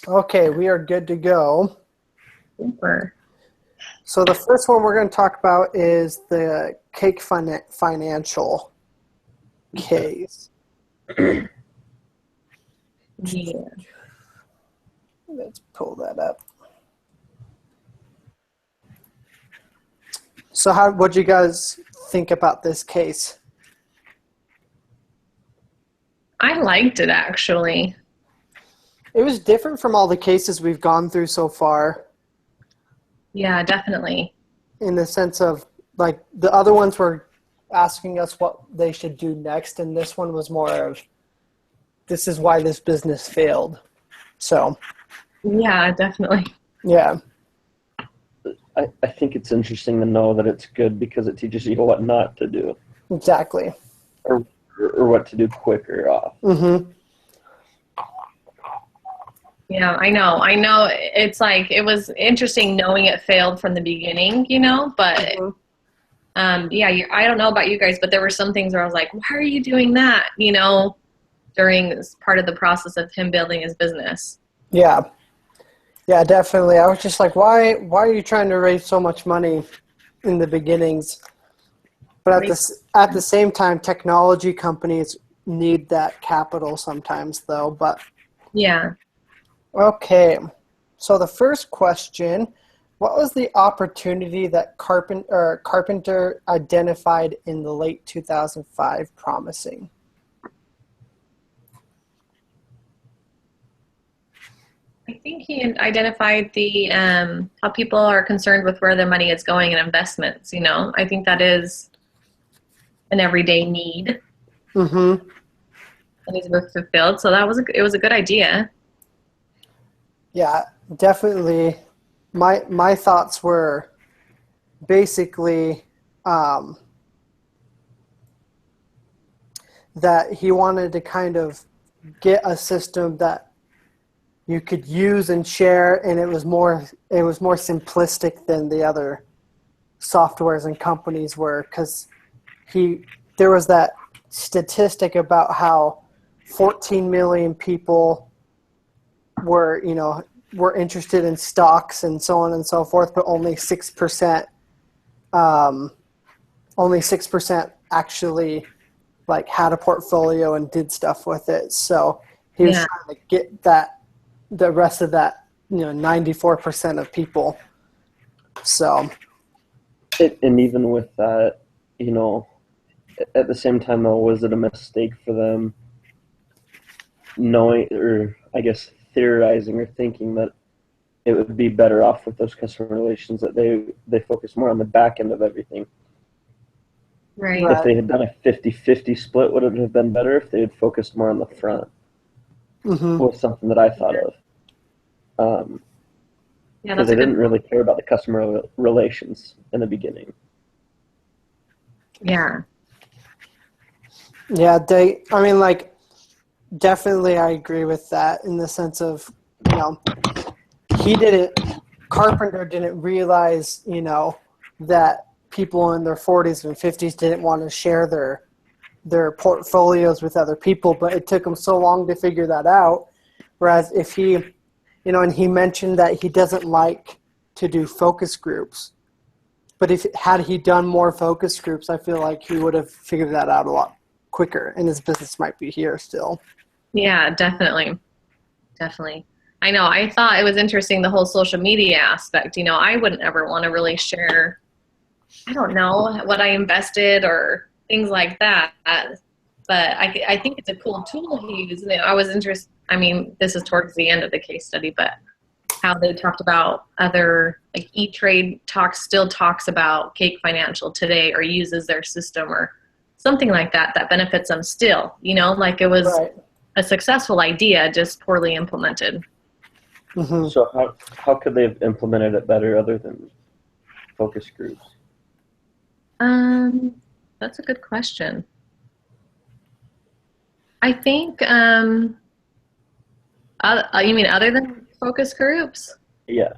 Okay, we are good to go. Super. So the first one we're going to talk about is the Cake Financial case. Yeah. Let's pull that up. So what do you guys think about this case? I liked it actually. It was different from all the cases we've gone through so far Yeah, definitely. in the sense of, like, the other ones were asking us what they should do next, and this one was more of, this is why this business failed. So, Yeah, definitely. yeah, I think it's interesting to know that it's good because it teaches you what not to do exactly. or what to do quicker off. Mm-hmm. Yeah, I know. It's like it was interesting knowing it failed from the beginning, but Mm-hmm. I don't know about you guys, but there were some things where I was like, why are you doing that? During this part of the process of him building his business. Yeah. Yeah, definitely. I was just like, why are you trying to raise so much money in the beginnings? But at the same time, technology companies need that capital sometimes, though. But Yeah. okay, so the first question: what was the opportunity that Carpenter identified in the late 2005 promising? I think he identified the how people are concerned with where their money is going in investments. I think that is an everyday need Mm-hmm. that needs to be fulfilled. So it was a good idea. Yeah, definitely. My thoughts were basically that he wanted to kind of get a system that you could use and share, and it was more simplistic than the other softwares and companies were, because there was that statistic about how 14 million people were interested in stocks and so on and so forth, but only 6% actually like had a portfolio and did stuff with it. So he was Yeah. trying to get the rest of that, 94% of people. So And even with that, at the same time, though, was it a mistake for them knowing, or I guess theorizing or thinking that it would be better off with those customer relations that they focus more on the back end of everything? Right. If they had done a 50-50 split, would it have been better if they had focused more on the front? mm-hmm. Was something that I thought of. Yeah, Because that's they a good. didn't really care about the customer relations in the beginning. Yeah. Yeah, definitely I agree with that in the sense of, Carpenter didn't realize, that people in their 40s and 50s didn't want to share their portfolios with other people, but it took him so long to figure that out. Whereas if he, and he mentioned that he doesn't like to do focus groups, but had he done more focus groups, I feel like he would have figured that out a lot quicker, and his business might be here still. Yeah, definitely. Definitely. I know. I thought it was interesting, the whole social media aspect. I wouldn't ever want to really share, I don't know, what I invested or things like that. But I think it's a cool tool he used. I was interested. I mean, this is towards the end of the case study, but how they talked about other, like E-Trade still talks about Cake Financial today, or uses their system or something like that benefits them still. Like it was Right. a successful idea, just poorly implemented. Mm-hmm. So how could they have implemented it better other than focus groups? That's a good question. I think, you mean other than focus groups? Yeah.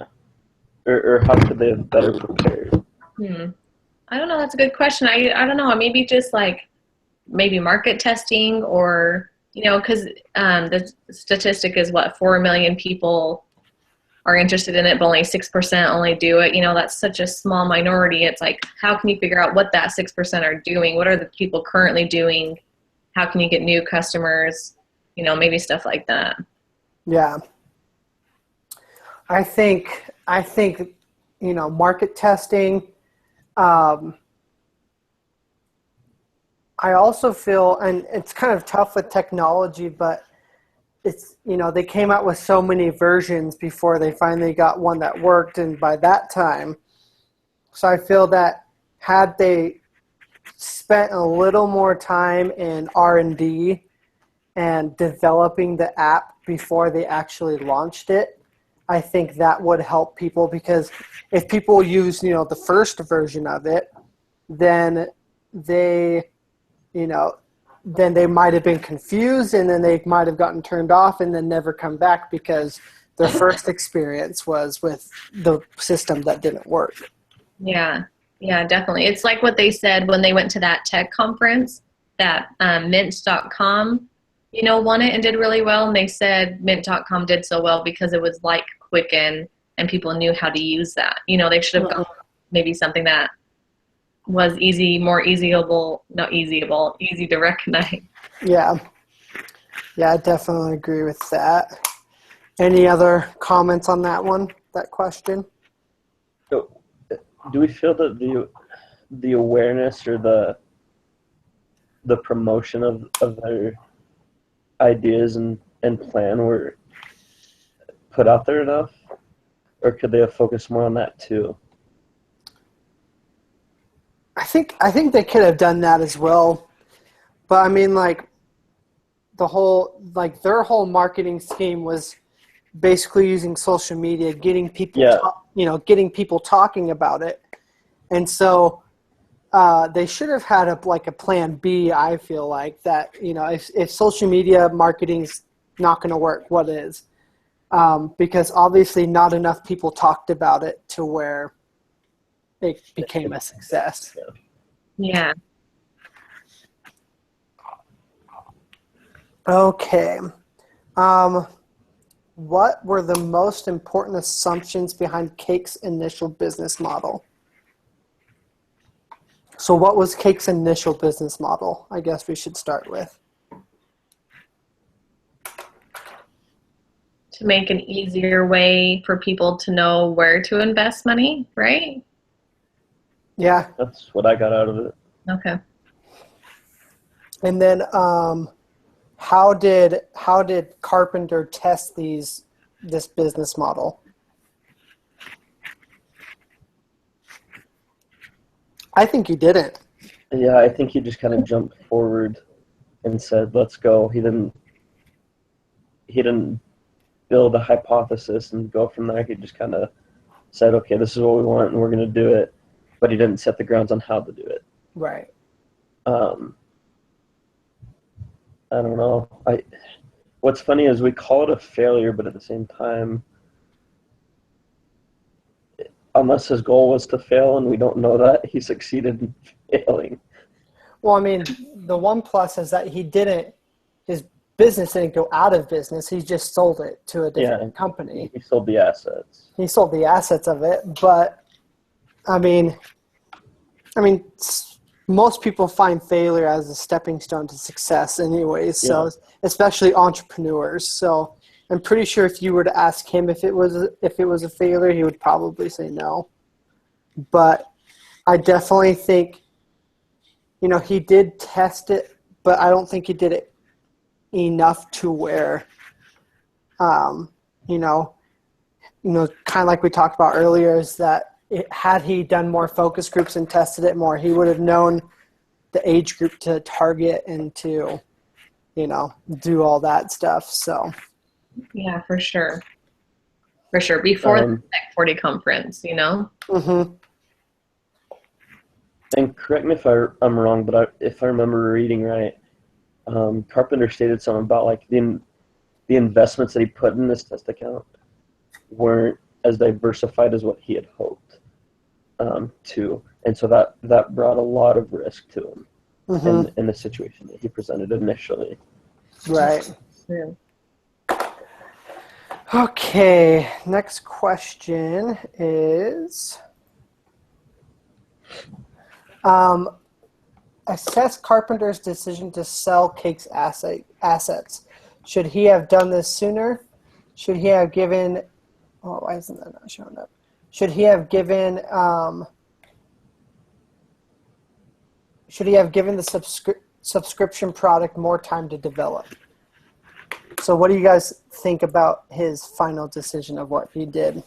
Or how could they have better prepared? I don't know. That's a good question. I don't know. Maybe just like maybe market testing or because the statistic is what, 4 million people are interested in it, but only 6% only do it. That's such a small minority. It's like, how can you figure out what that 6% are doing? What are the people currently doing? How can you get new customers? Maybe stuff like that. Yeah. I think, market testing. I also feel, and it's kind of tough with technology, but it's, they came out with so many versions before they finally got one that worked. And by that time, so I feel that had they spent a little more time in R&D and developing the app before they actually launched it, I think that would help people, because if people use, the first version of it, then they might have been confused, and then they might have gotten turned off and then never come back because their first experience was with the system that didn't work. Yeah, definitely. It's like what they said when they went to that tech conference, that Mint.com, won it and did really well. And they said Mint.com did so well because it was like Quicken and people knew how to use that. They should have gone maybe something that was easy to recognize. Yeah, I definitely agree with that. Any other comments on that question? So, do we feel that the awareness or the promotion of their ideas and plan were put out there enough, or could they have focused more on that too? I think they could have done that as well, but I mean, like, their whole marketing scheme was basically using social media, getting people, getting people talking about it, and so they should have had a plan B. I feel like that, if social media marketing's not going to work, what is? Because obviously not enough people talked about it to where it became a success. Yeah. Okay. What were the most important assumptions behind Cake's initial business model? So what was Cake's initial business model? I guess we should start with. To make an easier way for people to know where to invest money, right? Yeah. That's what I got out of it. Okay. And then how did Carpenter test this business model? I think he didn't. Yeah, I think he just kind of jumped forward and said, "Let's go." He didn't build a hypothesis and go from there. He just kind of said, "Okay, this is what we want, and we're going to do it." But he didn't set the grounds on how to do it. Right. I don't know. What's funny is we call it a failure, but at the same time, unless his goal was to fail, and we don't know that, he succeeded in failing. Well, I mean, the one plus is that his business didn't go out of business. He just sold it to a different company. He sold the assets. He sold the assets of it, but I mean, most people find failure as a stepping stone to success anyways, so especially entrepreneurs. So I'm pretty sure if you were to ask him if it was a failure, he would probably say no. But I definitely think, he did test it, but I don't think he did it enough to where, kind of like we talked about earlier, is that had he done more focus groups and tested it more, he would have known the age group to target and to, do all that stuff. So. Yeah, for sure. Before the Tech 40 conference, Mm-hmm. And correct me if I'm wrong, but if I remember reading right, Carpenter stated something about like the investments that he put in this test account weren't as diversified as what he had hoped to, and so that brought a lot of risk to him in the situation that he presented initially. Right. Yeah. Okay, next question is assess Carpenter's decision to sell Cake's assets. Should he have done this sooner? Should he have given why isn't that not showing up? Should he have given the subscription product more time to develop? So what do you guys think about his final decision of what he did?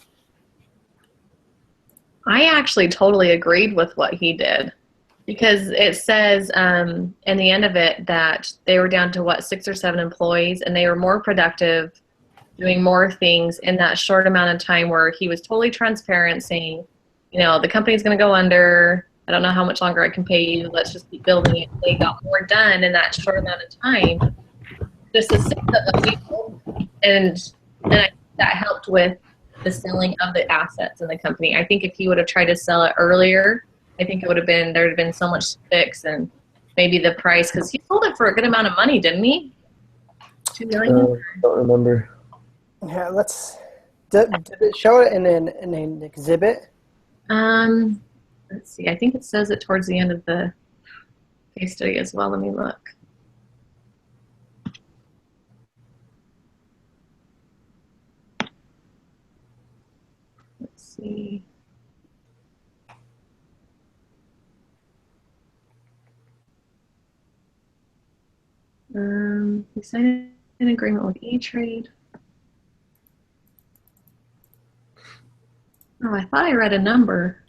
I actually totally agreed with what he did, because it says in the end of it that they were down to 6 or 7 employees, and they were more productive doing more things in that short amount of time, where he was totally transparent, saying, the company's going to go under. I don't know how much longer I can pay you. Let's just keep building it. They got more done in that short amount of time, just to 6 of them, and I think that helped with the selling of the assets in the company. I think if he would have tried to sell it earlier, I think there'd have been so much to fix, and maybe the price, because he sold it for a good amount of money, didn't he? $2 million. Don't remember. Yeah, did it show it in an exhibit? Let's see. I think it says it towards the end of the case study as well. Let me look. Let's see. He signed an agreement with E-Trade. Oh, I thought I read a number.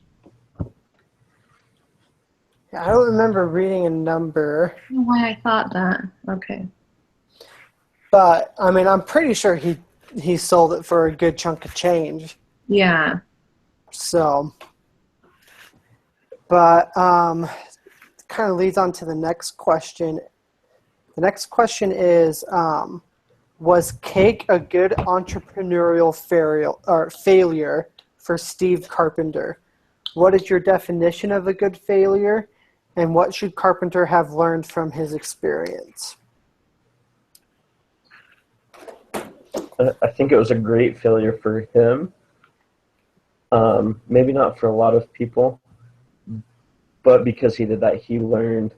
I don't remember reading a number. I don't know why I thought that. Okay. But I mean, I'm pretty sure he sold it for a good chunk of change. Yeah. So, but kind of leads on to the next question. The next question is, was Cake a good entrepreneurial failure for Steve Carpenter? What is your definition of a good failure, and what should Carpenter have learned from his experience? I think it was a great failure for him. Maybe not for a lot of people, but because he did that, he learned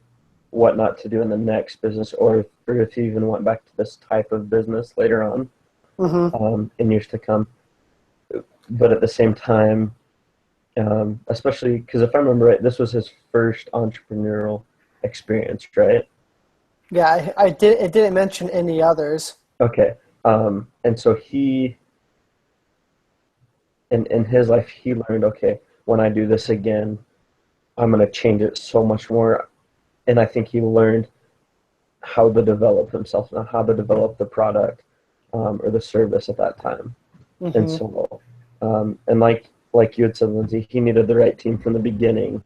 what not to do in the next business, or if he even went back to this type of business later on, in years to come. But at the same time, especially because if I remember right, this was his first entrepreneurial experience, right? Yeah, I did. It didn't mention any others. Okay. And so he, in his life, he learned, okay, when I do this again, I'm going to change it so much more. And I think he learned how to develop himself, not how to develop the product or the service at that time. Mm-hmm. And so, and like you had said, Lindsay, he needed the right team from the beginning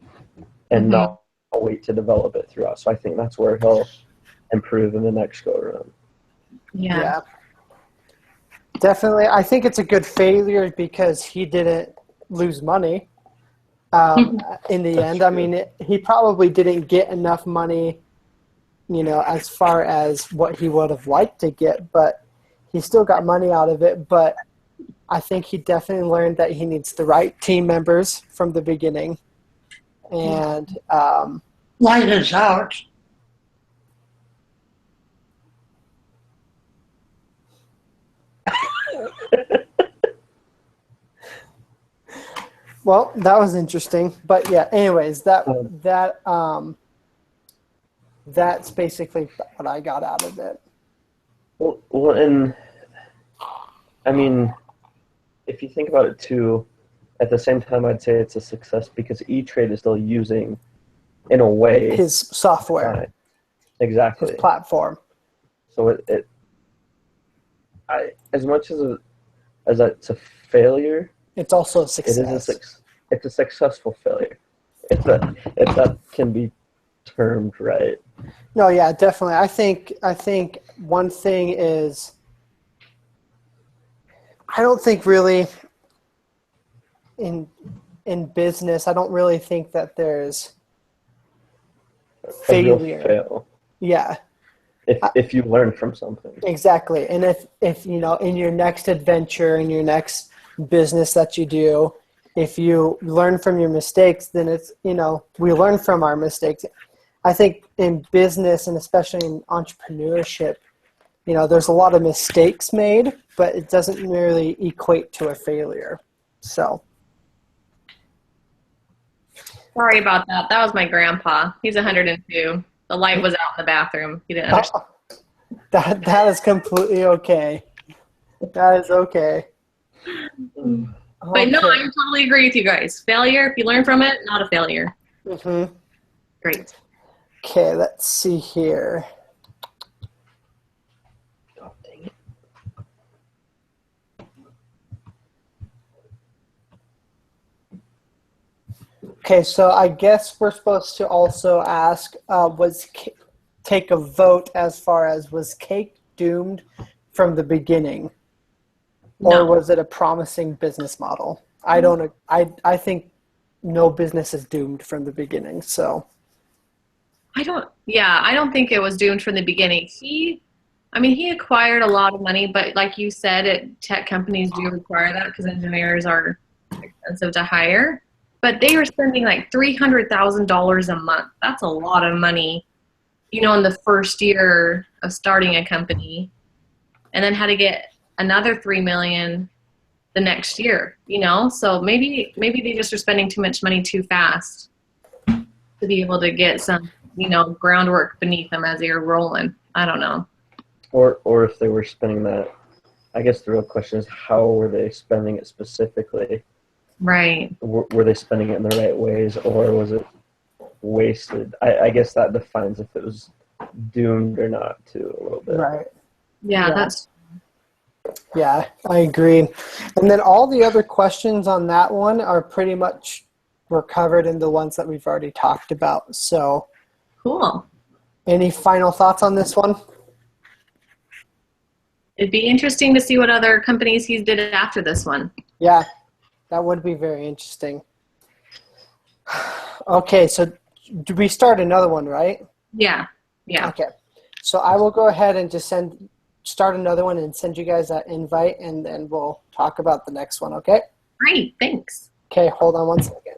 and not wait to develop it throughout. So I think that's where he'll improve in the next go around. Yeah. Definitely. I think it's a good failure because he didn't lose money in the end. True. I mean, he probably didn't get enough money, as far as what he would have liked to get, but he still got money out of it. But I think he definitely learned that he needs the right team members from the beginning. And light is out. Well, that was interesting, but yeah. Anyways, that's basically what I got out of it. Well, and I mean, if you think about it too, at the same time, I'd say it's a success because E-Trade is still using, in a way, his software, exactly, his platform. So as much as it's a failure, it's also a success. It's a successful failure. If that can be termed right. No, yeah, definitely. I think one thing is, I don't think really in business, I don't really think that there's failure. Fail. Yeah. if you learn from something. Exactly. And if you know, in your next adventure, in your next business that you do, if you learn from your mistakes, then it's, you know, we learn from our mistakes. I think in business and especially in entrepreneurship, you know, there's a lot of mistakes made, but it doesn't really equate to a failure. So. Sorry about that. That was my grandpa. He's 102. The light was out in the bathroom. He didn't understand. That is completely okay. That is okay. But no, I totally agree with you guys. Failure, if you learn from it, not a failure. Mm-hmm. Great. Okay, let's see here. Oh, dang it. Okay, so I guess we're supposed to also ask, take a vote as far as was cake doomed from the beginning, or No. was it a promising business model? I don't. I think no business is doomed from the beginning. So. I don't think it was doomed from the beginning. He acquired a lot of money, but like you said, tech companies do require that because engineers are expensive to hire. But they were spending like $300,000 a month. That's a lot of money, you know, in the first year of starting a company, and then had to get another $3 million the next year, you know? So maybe they just are spending too much money too fast to be able to get some, you know, groundwork beneath them as they're rolling. I don't know. Or if they were spending that, I guess the real question is, how were they spending it specifically? Right. Were they spending it in the right ways, or was it wasted? I guess that defines if it was doomed or not, too, a little bit. Right. Yeah, Yeah. that's Yeah, I agree. And then all the other questions on that one are pretty much were covered in the ones that we've already talked about. So, cool. any final thoughts on this one? It'd be interesting to see what other companies he did after this one. Yeah, that would be very interesting. Okay, so do we start another one, right? Yeah. Yeah. Okay. So I will go ahead and just start another one and send you guys that invite, and then we'll talk about the next one, okay? Great. Thanks. Okay, hold on one second.